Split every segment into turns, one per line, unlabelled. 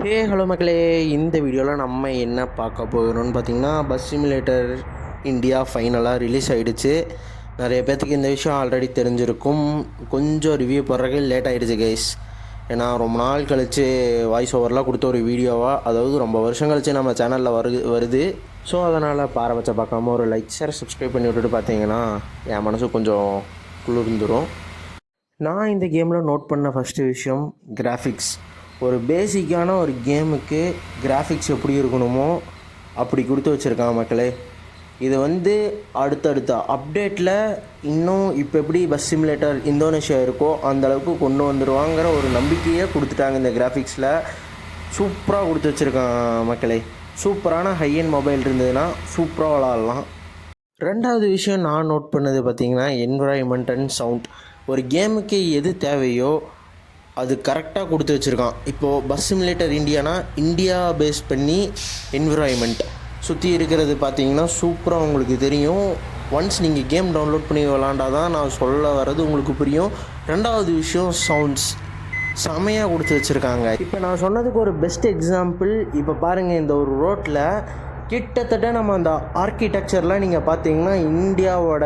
Hello மக்களே, இந்த வீடியோவில் நம்ம என்ன பார்க்க போகிறோம்னு பார்த்தீங்கன்னா, பஸ் சிமுலேட்டர் இந்தியா ஃபைனலாக ரிலீஸ் ஆகிடுச்சு. நிறைய பேர்த்துக்கு இந்த விஷயம் ஆல்ரெடி தெரிஞ்சிருக்கும். கொஞ்சம் ரிவ்யூ போடுறதுக்கு லேட் ஆகிடுச்சு கைஸ். ஏன்னா ரொம்ப நாள் கழித்து வாய்ஸ் ஓவர்லாம் கொடுத்த ஒரு வீடியோவாக, அதாவது ரொம்ப வருஷம் கழித்து நம்ம சேனலில் வருது. ஸோ அதனால் பாரபட்சம் பார்க்காம ஒரு லைக் ஷேர் சப்ஸ்கிரைப் பண்ணி விட்டுட்டு பார்த்தீங்கன்னா என் மனசு கொஞ்சம் குளிர்ந்துடும். நான் இந்த கேமில் நோட் பண்ண ஃபஸ்ட்டு விஷயம் கிராஃபிக்ஸ். ஒரு பேசிக்கான ஒரு கேமுக்கு கிராஃபிக்ஸ் எப்படி இருக்கணுமோ அப்படி கொடுத்து வச்சுருக்காங்க மக்களே. இது அடுத்தடுத்த அப்டேட்டில் இன்னும் இப்போ எப்படி பஸ் சிமுலேட்டர் இந்தோனேஷியா இருக்கோ அந்தளவுக்கு கொண்டு வந்துடுவாங்கிற ஒரு நம்பிக்கையே கொடுத்துட்டாங்க. இந்த கிராஃபிக்ஸில் சூப்பராக கொடுத்து வச்சுருக்காங்க மக்களே. சூப்பரான ஹையன் மொபைல் இருந்ததுன்னா சூப்பராக விளாட்லாம். ரெண்டாவது விஷயம் நான் நோட் பண்ணது பார்த்திங்கன்னா என்விரான்மெண்ட் அண்ட் சவுண்ட். ஒரு கேமுக்கு எது தேவையோ அது கரெக்டாக கொடுத்து வச்சுருக்கான். இப்போது பஸ் சிமுலேட்டர் இந்தியா பேஸ் பண்ணி என்விரான்மெண்ட் சுற்றி இருக்கிறது பார்த்தீங்கன்னா சூப்பராக உங்களுக்கு தெரியும். ஒன்ஸ் நீங்கள் கேம் டவுன்லோட் பண்ணி விளாண்டாதான் நான் சொல்ல வர்றது உங்களுக்கு புரியும். ரெண்டாவது விஷயம் சவுண்ட்ஸ் செமையாக கொடுத்து வச்சுருக்காங்க. இப்போ நான் சொன்னதுக்கு ஒரு பெஸ்ட் எக்ஸாம்பிள், இப்போ பாருங்கள், இந்த ஒரு ரோட்டில் கிட்டத்தட்ட நம்ம அந்த ஆர்கிடெக்சர்லாம் நீங்கள் பார்த்தீங்கன்னா இந்தியாவோட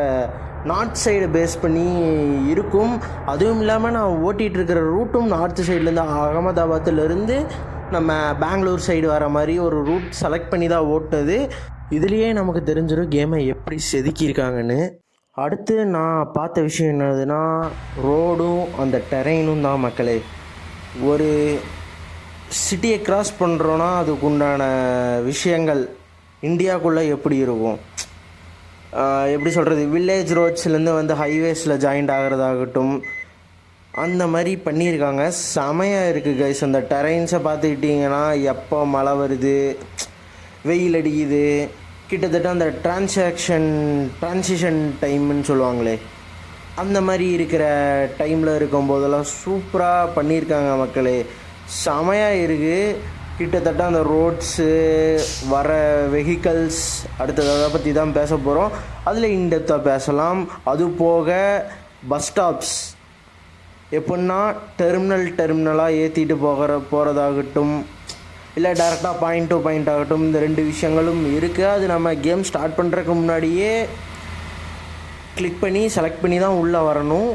நார்த் சைடு பேஸ் பண்ணி இருக்கும். அதுவும் இல்லாமல் நான் ஓட்டிகிட்டு இருக்கிற ரூட்டும் நார்த் சைட்லேருந்து அகமதாபாத்துலேருந்து நம்ம பெங்களூர் சைடு வர மாதிரி ஒரு ரூட் செலக்ட் பண்ணி தான் ஓட்டுனது. இதுலேயே நமக்கு தெரிஞ்சிடும் கேமை எப்படி செதுக்கியிருக்காங்கன்னு. அடுத்து நான் பார்த்த விஷயம் என்னதுன்னா ரோடும் அந்த டெரெயினும் தான் மக்களே. ஒரு சிட்டியை கிராஸ் பண்ணுறோன்னா அதுக்குண்டான விஷயங்கள் இந்தியாவுக்குள்ளே எப்படி இருக்கும், எப்படி சொல்கிறது, வில்லேஜ் ரோட்ஸ்லேருந்து ஹைவேஸில் ஜாயிண்ட் ஆகிறதாகட்டும், அந்த மாதிரி பண்ணியிருக்காங்க. செமையாக இருக்குது கைஸ். அந்த டெரைன்ஸை பார்த்துக்கிட்டிங்கன்னா எப்போ மழை வருது, வெயில் அடிக்குது, கிட்டத்தட்ட அந்த ட்ரான்சிஷன் டைம்னு சொல்லுவாங்களே, அந்த மாதிரி இருக்கிற டைமில் இருக்கும்போதெல்லாம் சூப்பராக பண்ணியிருக்காங்க மக்களே. செமையாக இருக்குது. கிட்டத்தட்ட அந்த ரோட்ஸு, வர வெஹிக்கல்ஸ், அடுத்தது அதை பற்றி தான் பேச போகிறோம். அதில் இன்டெப்த்தாக பேசலாம். அது போக பஸ் ஸ்டாப்ஸ் எப்படின்னா டெர்மினலாக ஏற்றிட்டு போகிறதாகட்டும், இல்லை டேரெக்டாக பாயிண்ட் டு பாயிண்ட் ஆகட்டும், இந்த ரெண்டு விஷயங்களும் இருக்குது. அது நம்ம கேம் ஸ்டார்ட் பண்ணுறதுக்கு முன்னாடியே கிளிக் பண்ணி செலக்ட் பண்ணி தான் உள்ளே வரணும்.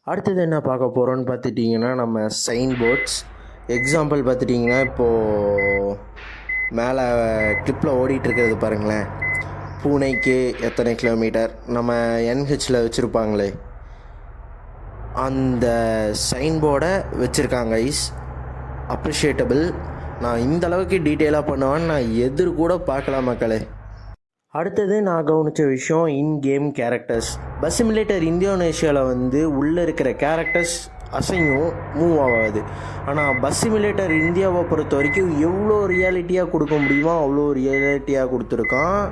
அடுத்தது என்ன பார்க்க போகிறோன்னு பார்த்துட்டிங்கன்னா நம்ம சைன் போர்ட்ஸ். எக்ஸாம்பிள் பார்த்துட்டிங்கன்னா இப்போது மேலே கிளிப்பில் ஓடிட்டுருக்கிறது பாருங்களேன், பூனேக்கு எத்தனை கிலோமீட்டர் நம்ம என்ஹெச்சில் வச்சுருப்பாங்களே அந்த சைன் போர்டை வச்சுருக்காங்க ஐஸ். அப்ரிஷியேட்டபிள். நான் இந்த அளவுக்கு டீட்டெயிலாக பண்ணுவேன்னு நான் எதிர் கூட பார்க்கலாம் மக்களே. அடுத்தது நான் கவனித்த விஷயம் இன் கேம் கேரக்டர்ஸ். பஸ் சிமுலேட்டர் இந்தோனேஷியாவில் உள்ளே இருக்கிற கேரக்டர்ஸ் அசையும், மூவ் ஆகாது. ஆனால் பஸ் சிமுலேட்டர் இந்தியாவை பொறுத்த வரைக்கும் எவ்வளோ ரியாலிட்டியாக கொடுக்க முடியுமோ அவ்வளோ ரியாலிட்டியாக கொடுத்துருக்கான்.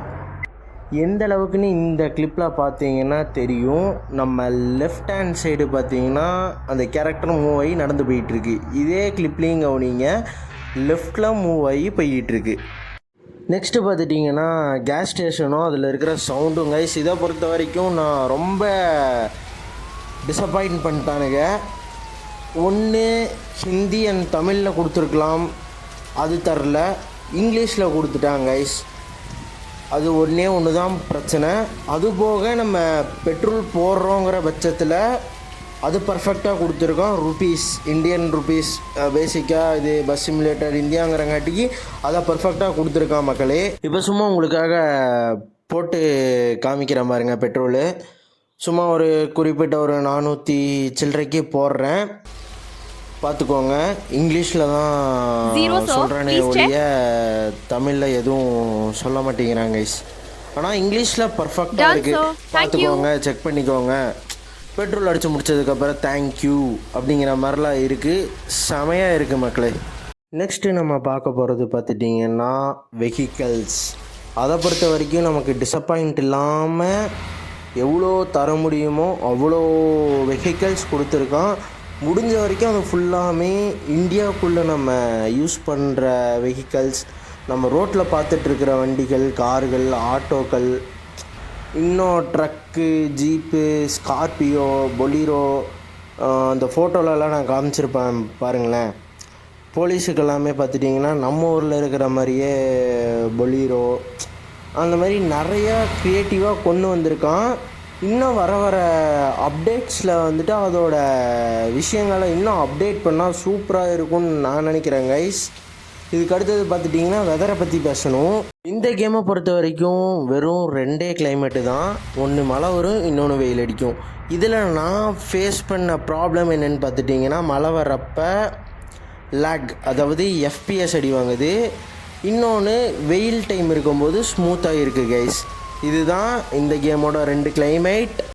எந்த அளவுக்குன்னு இந்த கிளிப்பில் பார்த்தீங்கன்னா தெரியும். நம்ம லெஃப்ட் ஹேண்ட் சைடு பார்த்தீங்கன்னா அந்த கேரக்டர் மூவ் ஆகி நடந்து போயிட்டுருக்கு. இதே கிளிப்லேயும் கவனிங்க, லெஃப்டில் மூவ் ஆகி போய்கிட்டுருக்கு. நெக்ஸ்ட்டு பார்த்துட்டிங்கன்னா கேஸ் ஸ்டேஷனும் அதில் இருக்கிற சவுண்டும் கைஸ். இதை பொறுத்த வரைக்கும் நான் ரொம்ப டிசப்பாயிண்ட் பண்ணிட்டானுங்க. ஒன்று ஹிந்தி அண்ட் தமிழில் கொடுத்துருக்கலாம், அது தரல, இங்கிலீஷில் கொடுத்துட்டாங்க கைஸ். அது ஒன்று தான் பிரச்சனை. அதுபோக நம்ம பெட்ரோல் போடுறோங்கிற பட்சத்தில் அது பர்ஃபெக்டாக கொடுத்துருக்கோம். இந்தியன் ருபீஸ் பேசிக்காக இது பஸ் சிமுலேட்டர் இந்தியாங்கிறங்காட்டிக்கு அதை பர்ஃபெக்டாக கொடுத்துருக்கான் மக்களே. இப்போ சும்மா உங்களுக்காக போட்டு காமிக்கிற மாதிரிங்க. பெட்ரோலு சும்மா ஒரு குறிப்பிட்ட ஒரு 400 சில்லறைக்கு போடுறேன், பார்த்துக்கோங்க. இங்கிலீஷில் தான் சொல்கிறேனே ஒழிய தமிழில் எதுவும் சொல்ல மாட்டேங்கிறாங்க கைஸ். ஆனால் இங்கிலீஷில் பர்ஃபெக்டாக இருக்குது, பார்த்துக்கோங்க, செக் பண்ணிக்கோங்க. பெட்ரோல் அடித்து முடிச்சதுக்கப்புறம் தேங்க்யூ அப்படிங்கிற மாதிரிலாம் இருக்குது. செமையாக இருக்குது மக்களே. நெக்ஸ்ட்டு நம்ம பார்க்க போகிறது பார்த்துட்டிங்கன்னா வெஹிக்கல்ஸ். அதை பொறுத்த வரைக்கும் நமக்கு டிசப்பாயிண்ட் இல்லாமல் எவ்வளோ தர முடியுமோ அவ்வளோ வெஹிக்கல்ஸ் கொடுத்துருக்கான். முடிஞ்ச வரைக்கும் அது ஃபுல்லாமே இந்தியாவுக்குள்ளே நம்ம யூஸ் பண்ணுற வெஹிக்கல்ஸ், நம்ம ரோட்டில் பார்த்துட்ருக்கிற வண்டிகள், கார்கள், ஆட்டோக்கள், இன்னும் ட்ரக்கு, ஜீப்பு, ஸ்கார்பியோ, பொலீரோ, அந்த ஃபோட்டோலலாம் நான் காமிச்சிருப்பேன் பாருங்களேன். போலீஸுக்கு எல்லாமே பார்த்துட்டிங்கன்னா நம்ம ஊரில் இருக்கிற மாதிரியே பொலீரோ அந்த மாதிரி நிறையா க்ரியேட்டிவாக கொண்டு வந்திருக்கான். இன்னும் வர வர அப்டேட்ஸில் வந்துட்டு அதோட விஷயங்களை இன்னும் அப்டேட் பண்ணால் சூப்பராக இருக்கும்னு நான் நினைக்கிறேன் கைஸ். இதுக்கு அடுத்தது பார்த்துட்டிங்கன்னா வெதரை பற்றி பேசணும். இந்த கேமை பொறுத்த வரைக்கும் வெறும் 2 கிளைமேட்டு தான். ஒன்று மழை வரும், இன்னொன்று வெயில் அடிக்கும். இதில் நான் ஃபேஸ் பண்ண ப்ராப்ளம் என்னென்னு பார்த்துட்டிங்கன்னா மழை வர்றப்ப லேக், அதாவது FPS அடி வாங்குது. இன்னொன்று வெயில் டைம் இருக்கும்போது ஸ்மூத்தாக இருக்குது கைஸ். இதுதான் இந்த கேமோட 2 கிளைமேட்.